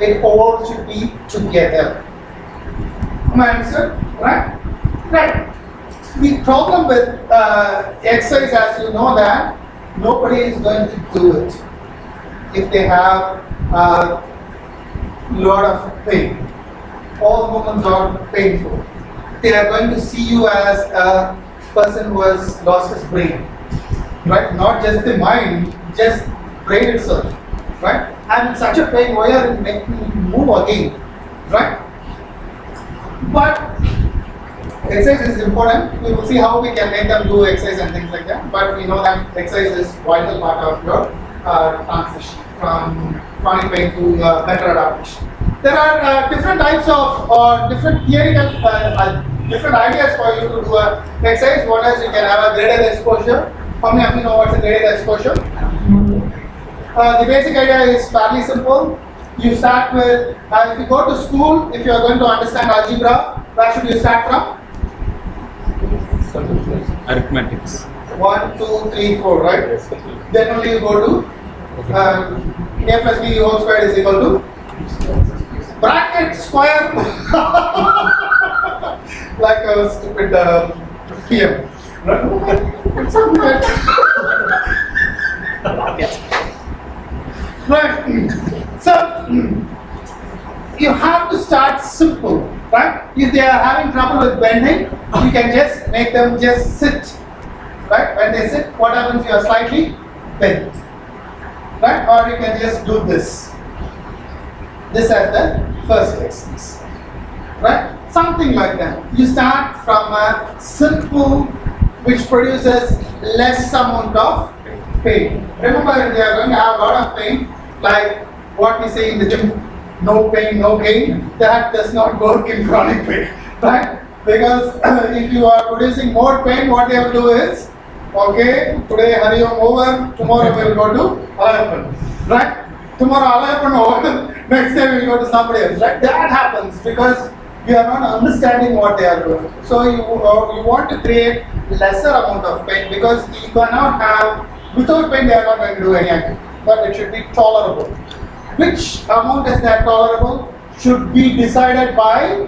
It all should be together. Am I understood? Right? Right. The problem with exercise, as you know, that nobody is going to do it if they have a lot of pain. All movements are painful. They are going to see you as a person who has lost his brain, right? Not just the mind, just brain itself, right? I'm in such a pain, why are you making me move again, right? But exercise is important. We will see how we can make them do exercise and things like that. But we know that exercise is vital part of your transition from chronic pain to better adaptation. There are different types of or different theoretical different ideas for you to do a exercise. One is you can have a graded exposure. How many of you know what's a graded exposure? The basic idea is fairly simple. You start with, if you go to school, if you are going to understand algebra, where should you start from? Arithmetics. 1, 2, 3, 4, right? Then only you go to a plus b whole squared is equal to bracket square. Like a stupid PM. It's something like right. So you have to start simple, right? If they are having trouble with bending, you can just make them just sit, right? When they sit, what happens? You are slightly bent, right? Or you can just do this, this as the first exercise. Right? Something like that. You start from a simple which produces less amount of pain. Remember, they are going to have a lot of pain, like what we say in the gym, no pain, no gain. That does not work in chronic pain, right? Because if you are producing more pain, what they will do is, okay, today Hari Om over, tomorrow we will go to Alayapan, right? Tomorrow Alayapan over, next day we will go to somebody else, right? That happens because you are not understanding what they are doing. So you want to create lesser amount of pain because you cannot have, without pain they are not going to do any activity, but it should be tolerable. Which amount is that tolerable should be decided by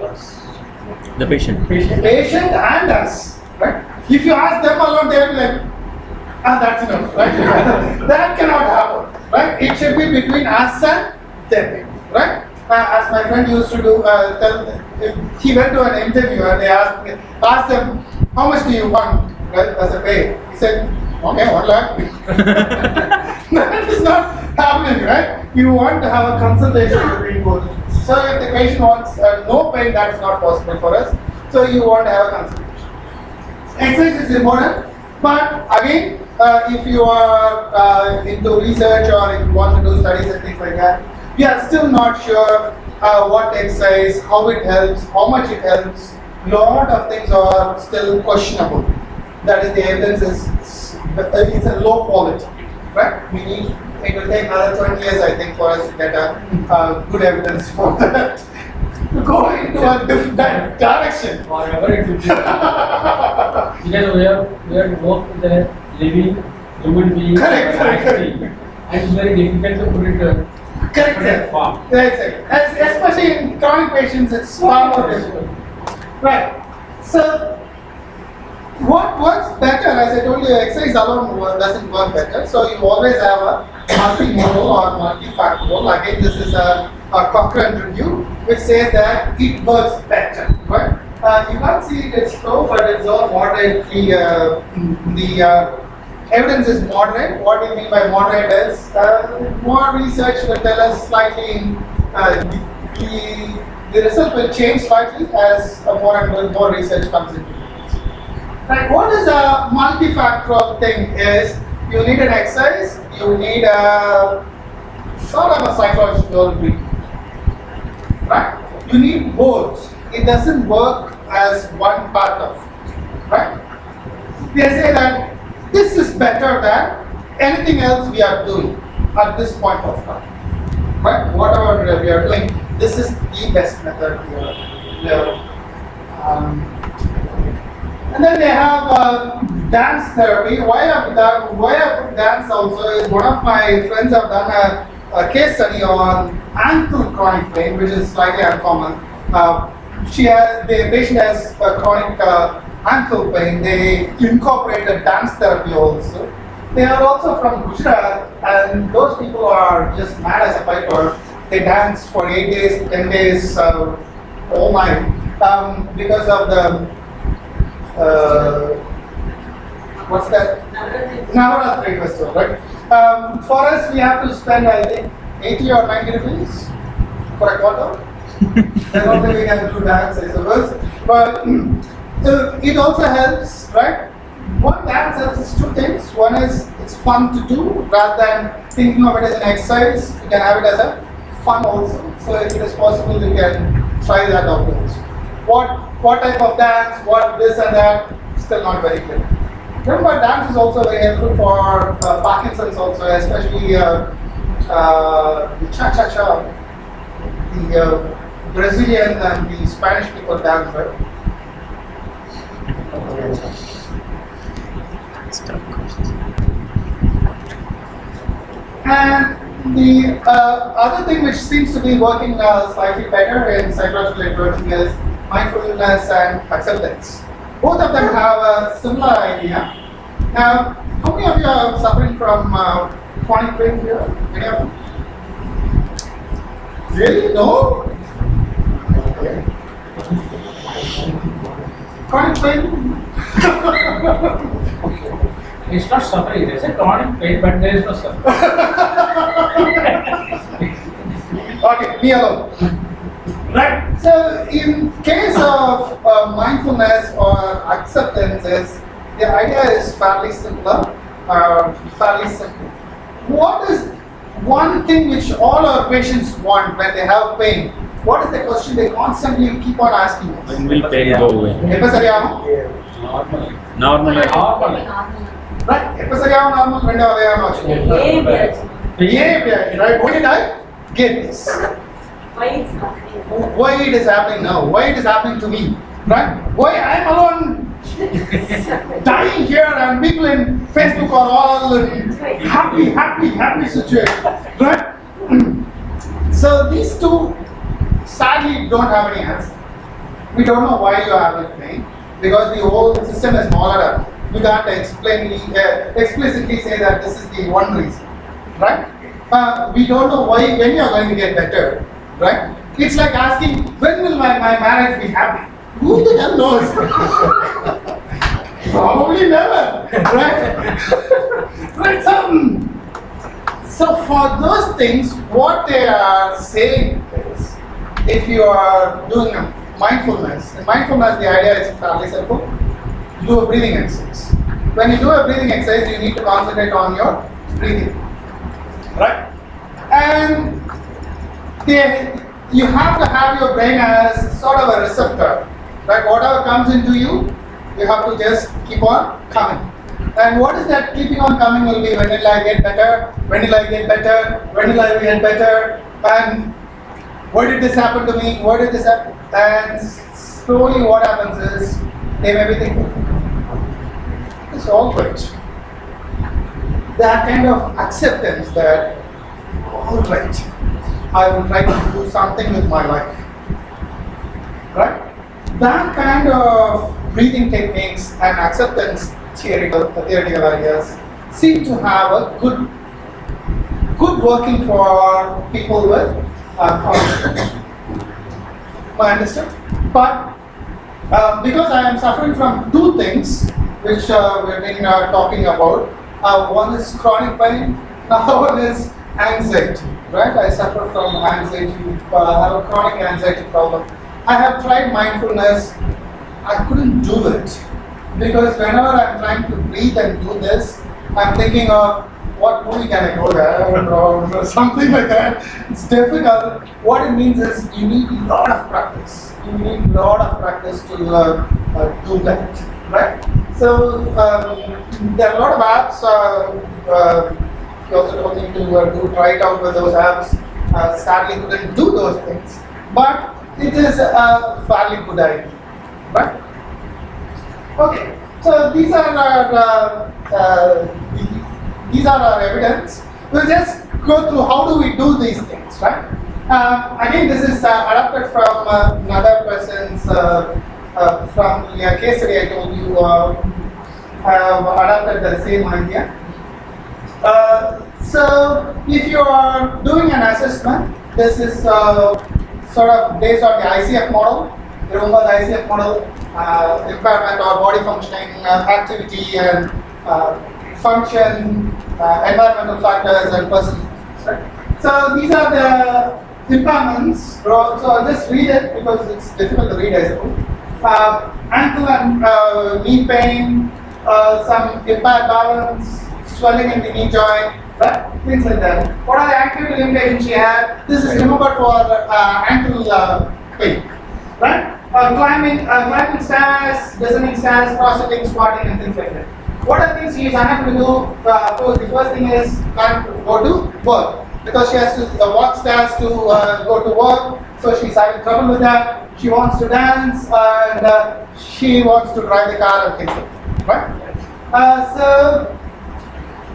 The patient. patient and us, right? If you ask them alone, they will be like, that's enough, right? That cannot happen, right? It should be between us and them, right? As my friend used to do, he went to an interview and they asked him, how much do you want, right, as a pay? He said, okay, 1 lakh. That is not happening, right? You want to have a consultation between both. So if the patient wants no pain, that is not possible for us. So you want to have a consultation. Exercise is important, but again, if you are into research or if you want to do studies and things like that, we are still not sure what exercise, how it helps, how much it helps. Lot of things are still questionable. That is, the evidence is it's a low quality, right? It will take another 20 years, I think, for us to get a good evidence for that. To go into a different direction. Whatever it would be. Because we are both the living human beings. Correct. And it's very difficult to put it Correct. form. Correct. Especially in chronic patients, it's far more difficult. Right. So, what works better, as I told you, exercise alone doesn't work better. So, you always have a multimodal or multifactorial. Again, this is a Cochrane review which says that it works better. Right? You can't see it, it's slow, but it's all moderate. The evidence is moderate. What do you mean by moderate is more research will tell us slightly. The result will change slightly as more and more research comes into it. Right. What is a multifactorial thing is you need an exercise, you need a sort of a psychological treatment. Right? You need both. It doesn't work as one part of it. Right? They say that this is better than anything else we are doing at this point of time. Right? Whatever we are doing, this is the best method we are and then they have dance therapy. Why I put dance also is one of my friends have done a case study on ankle chronic pain, which is slightly uncommon. The patient has chronic ankle pain. They incorporated dance therapy also. They are also from Gujarat, and those people are just mad as a piper. They dance for 8 days, 10 days, all night because of the what's that? Navaratri festival, right? For us, we have to spend, I think, 80 or 90 rupees for a quarter. Then only we can do dance, I suppose. But it also helps, right? What dance helps is two things. One is it's fun to do rather than thinking of it as an exercise. You can have it as a fun also. So if it is possible, you can try that out also. What type of dance, what this and that, still not very clear. Remember, dance is also very helpful for Parkinson's also, especially the cha-cha-cha, the Brazilian and the Spanish people dance, right? And the other thing which seems to be working slightly better in psychological intervention is mindfulness and acceptance. Both of them have a similar idea. Now, how many of you are suffering from chronic pain here? Any of you? Really? No? Okay. Chronic pain? It's not suffering, there's a chronic pain, but there is no suffering. Okay, me alone. Right. So, in case of mindfulness or acceptance, the idea is fairly simpler. Fairly simple. What is one thing which all our patients want when they have pain? What is the question they constantly keep on asking us? When will pain go away? எப்ப சரியாகும்? Normally. Normally. Normally. Right? எப்ப சரியாகும் normal ரெண்டு வகையான வச்சுக்கோங்க. Right? Why did I get this? Why it is happening now? Why it is happening to me? Right? Why I am alone dying here and people in Facebook are all happy situation. Right? So these two sadly don't have any answer. We don't know why you are having pain because the whole system is smaller. We can't explicitly say that this is the one reason. Right? We don't know why when you are going to get better. Right? It's like asking, when will my marriage be happy? Who the hell knows? Probably never. Right? Right? So for those things, what they are saying is, if you are doing a mindfulness, in mindfulness the idea is fairly simple. You do a breathing exercise. When you do a breathing exercise, you need to concentrate on your breathing. Right? And you have to have your brain as sort of a receptor. Right? Whatever comes into you, you have to just keep on coming. And what is that keeping on coming will be, when will I get better? When will I get better? When will I get better? And why did this happen to me? Why did this happen? And slowly what happens is, they may be thinking, it's all right. That kind of acceptance that, all right, I will try to do something with my life. Right? That kind of breathing techniques and acceptance theoretical ideas seem to have a good working for people with chronic. I understand. But because I am suffering from two things which we've been talking about, one is chronic pain, another one is anxiety. Right? I suffer from anxiety. I have a chronic anxiety problem. I have tried mindfulness. I couldn't do it because whenever I'm trying to breathe and do this, I'm thinking of what movie can I go there or something like that. It's difficult. What it means is you need a lot of practice. You need a lot of practice to do that, right? So there are a lot of apps. You also told me to try it out with those apps. Sadly, couldn't do those things, but it is a fairly good idea, right? Okay, so these are our evidence. We'll just go through how do we do these things, right? Again, this is adapted from another person's from the case study I told you. I have adapted the same idea. So if you are doing an assessment, this is sort of based on the ICF model. You remember the ICF model? Impairment or body functioning, activity and function, environmental factors and personalities. Right? So these are the impairments. So I'll just read it because it's difficult to read, I suppose. Ankle and knee pain, some impaired balance, swelling in the knee joint, right? Things like that. What are the activity limitations she had? This is remembered for ankle pain, right? Climbing stairs, descending stairs, cross-sitting, squatting, and things like that. What are things she is unable to do? The first thing is can't go to work because she has to walk stairs to go to work. So she's having trouble with that. She wants to dance and she wants to drive the car and things like that, right? So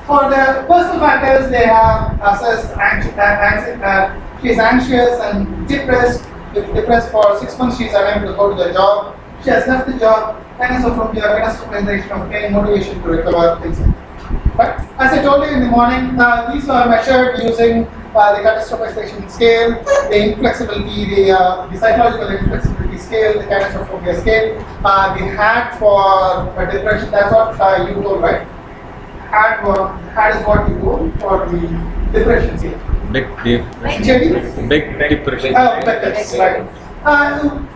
for the personal factors, they have assessed she's anxious and depressed. Depressed for 6 months, she is unable to go to the job. She has left the job, and so from the catastrophization of pain, motivation to recover, things like that. Right? As I told you in the morning, these were measured using the catastrophization scale, the inflexibility, the psychological inflexibility scale, the catastrophobia scale, the HAT for depression. That's what you told, right? HAT is what you told for the depression scale. Big depression. JD? Big depression. That's right.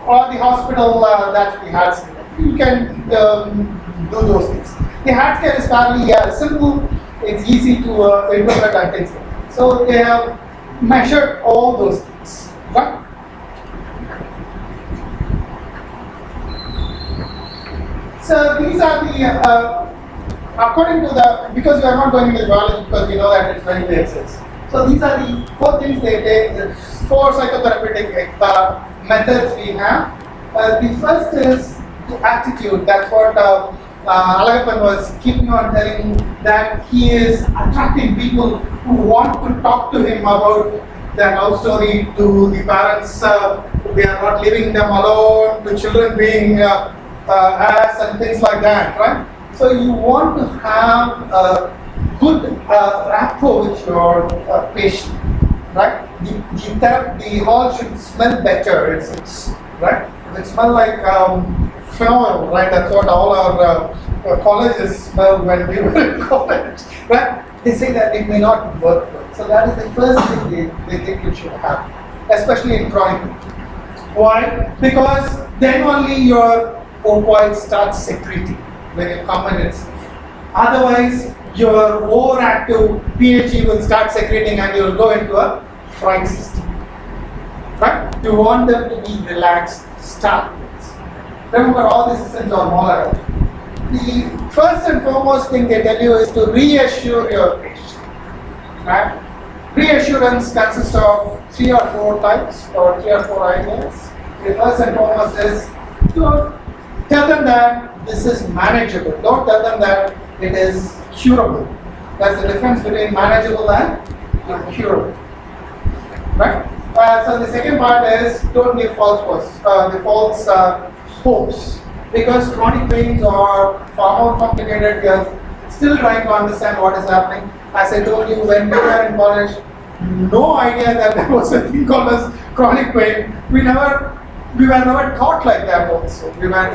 Or the hospital that we had, you can do those things. The heart care is fairly simple, it's easy to interpret and things like that. So they have measured all those things. Right? So these are the, according to the, because we are not going into biology because we know that it's very basic. So these are the 4 things they take, the 4 psychotherapeutic methods we have. The first is the attitude. That's what Alagappan was keeping on telling, that he is attracting people who want to talk to him about their love story, to the parents, they are not leaving them alone, to children being ass and things like that, right? So you want to have a good rapport with your patient, right? The hall should smell better, it's right? It smells like phenol, right? That's what all our colleges smell when we were in college, right? They say that it may not work well. So that is the first thing they think you should have, especially in chronic. Why? Because then only your opioids start secreting when you come in itself. Otherwise, your overactive PHE will start secreting and you will go into a fright system. Right? You want them to be relaxed, start with. Remember, all the systems are molar. The first and foremost thing they tell you is to reassure your patient. Right? Reassurance consists of 3 or 4 types or 3 or 4 ideas. The first and foremost is to tell them that this is manageable. Don't tell them that it is curable. That's the difference between manageable and curable. Right? So the second part is don't give false hopes, because chronic pains are far more complicated. We are still trying to understand what is happening. As I told you, when we were in college, no idea that there was a thing called as chronic pain. We were never taught like that also. We were not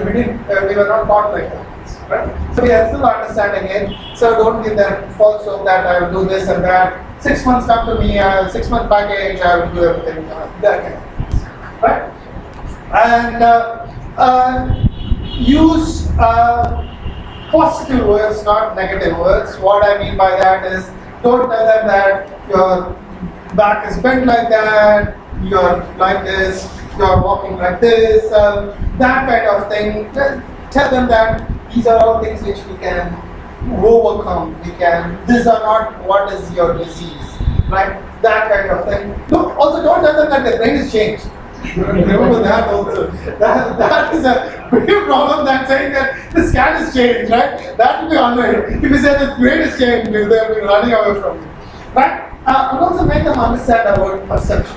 taught like that. Right? So we are still understanding it. So don't give them false hope that I will do this and that. 6 months come to me, 6 month package, I will do everything. That kind of things. Right? And use positive words, not negative words. What I mean by that is, don't tell them that your back is bent like that, you're like this, you're walking like this, that kind of thing. Tell them that these are all things which we can overcome. These are not what is your disease, right? That kind of thing. Also don't tell them that the brain is changed. Remember that also. That is a big problem, than saying that the scan is changed, right? That will be alright. If you say the brain is changed, they'll be running away from you. Right? And also make them understand about perception.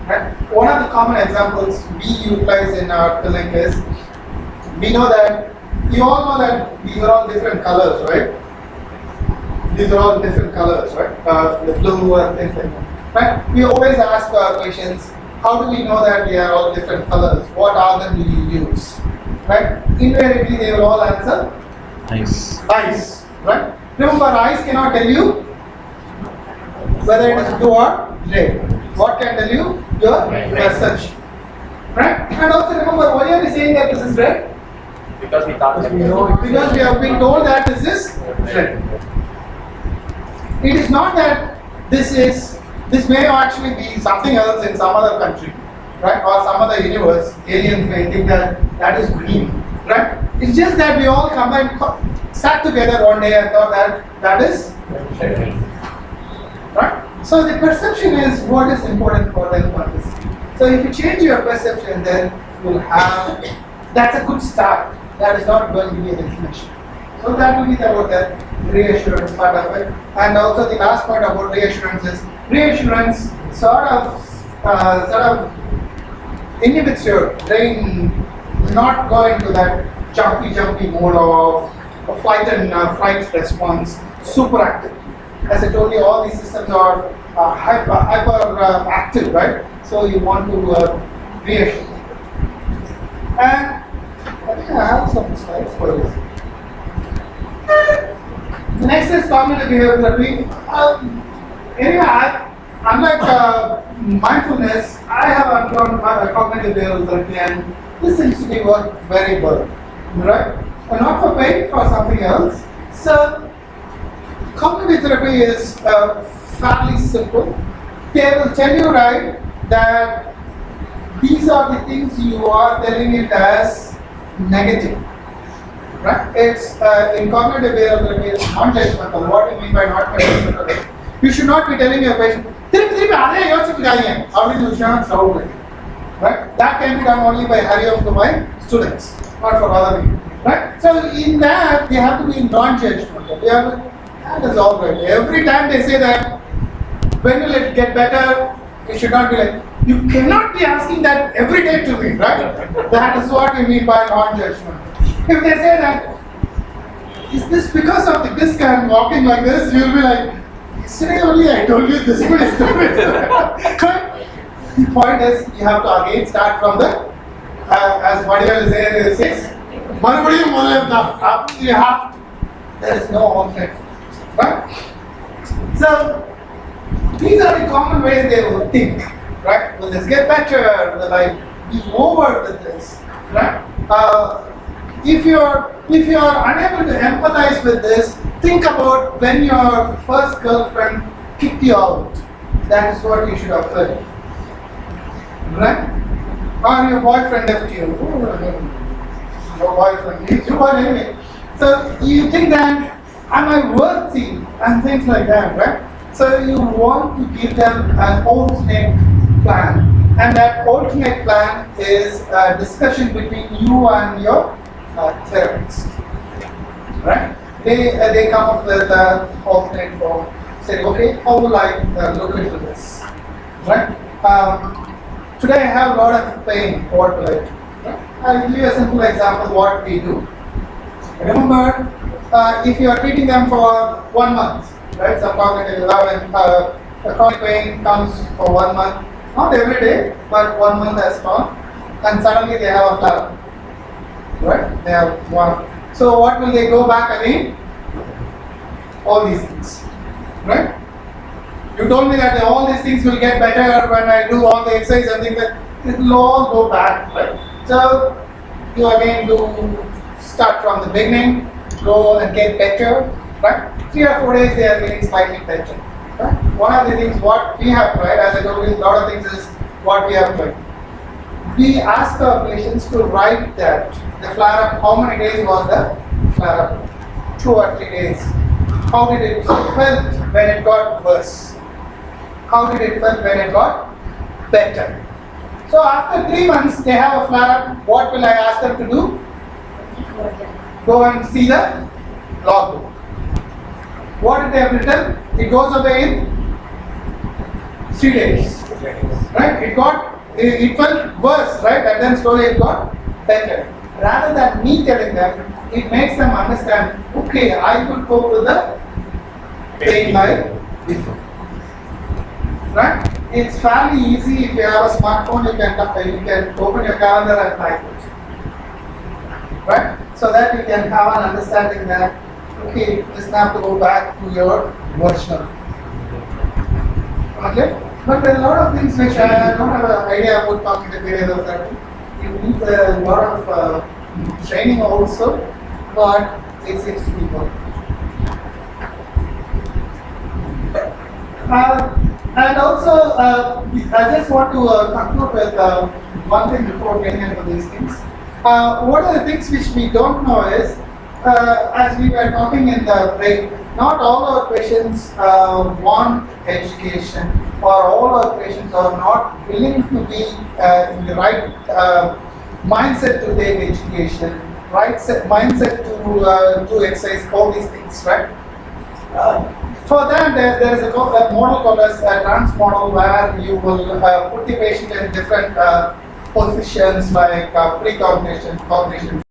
Right? One of the common examples we utilize in our clinic is, you all know that these are all different colors, right? These are all different colors, right? The blue and things like that. Right? We always ask our patients, how do we know that they are all different colors? What organ do you use? Right? Invariably, they will all answer eyes. Right? Remember, eyes cannot tell you whether it is blue or red. What can tell you? Your perception. Right? And also remember, why are we saying that this is red? Because we thought Because we have been told that this is red. It is not that this may actually be something else in some other country, right? Or some other universe. Aliens may think that is green, right? It's just that we all sat together one day and thought that is right? So the perception is what is important for them to understand. So if you change your perception, then you'll have, that's a good start. That is not going to be an information. So that will be about the reassurance part of it. And also the last part about reassurance is, reassurance sort of inhibits your brain not going to that jumpy mode of flight and fright response, super active. As I told you, all these systems are hyper active, right? So you want to reassure. And I think I have some slides for this. The next is cognitive behavioral therapy. Anyway, unlike mindfulness, I have cognitive behavioral therapy, and this seems to be work very well, right? And not for pain, for something else. So, cognitive therapy is fairly simple. They will tell you, right, that these are the things you are telling it as negative. Right? It's in cognitive behavioral therapy, it's non-judgmental. What do you mean by non-judgmental? You should not be telling your patient, right? That can be done only by Hariom to my students, not for other people. Right? So in that, they have to be non-judgmental. That is all right. Every time they say that, when will it get better? You should not be like, you cannot be asking that every day to me, right? That is what we mean by non-judgmental. If they say that, is this because of the disc I'm walking like this, you'll be like, yesterday only I told you this one is stupid. The point is, you have to again start from the, as Madhya says, you have, there is no alternate. Right? So, these are the common ways they will think. Right? Will this get better? Will I be over with this? Right? If you're unable to empathize with this, think about when your first girlfriend kicked you out. That is what you should have felt. Right? Or your boyfriend left you. Your boyfriend leaves you, but anyway. So you think that, am I worthy? And things like that, right? So you want to give them an alternate plan. And that alternate plan is a discussion between you and your therapist. Right? They come up with an alternate form. Say, okay, how will I look into this? Right? Today I have a lot of pain. What will I do? Right? I'll give you a simple example of what we do. Remember, if you are treating them for 1 month, right? Some cognitive chronic pain comes for 1 month, not every day, but 1 month has gone, and suddenly they have a flare. Right? They have one. So what will they go back again? All these things. Right? You told me that all these things will get better when I do all the exercise and things like it will all go back. Right? So you again do start from the beginning, go and get better. Right? 3 or 4 days they are getting slightly better. Right? One of the things what we have tried, as I told you, a lot of things is what we have tried. We ask our patients to write that the flare-up, how many days was the flare-up? 2 or 3 days. How did it felt when it got worse? How did it felt when it got better? So after 3 months they have a flare-up, what will I ask them to do? Go and see the logbook. What did they have written? It goes away in 3 days. Right? It felt worse, right? And then slowly it got better. Rather than me telling them, it makes them understand, okay, I could cope with the pain like before. Right? It's fairly easy. If you have a smartphone, you can open your calendar and type it. Right? So that you can have an understanding that, okay, just have to go back to your version. Okay? But there are a lot of things which I don't have an idea about cognitive behavioral therapy. You need a lot of training also, but it seems to be good. And also, I just want to conclude with one thing before getting into these things. One of the things which we don't know is, as we were talking in the break, not all our patients want education, or all our patients are not willing to be in the right mindset to take education, right mindset to exercise, all these things, right? For that, there is a model called as a trans model, where you will put the patient in different positions like precognition, cognition,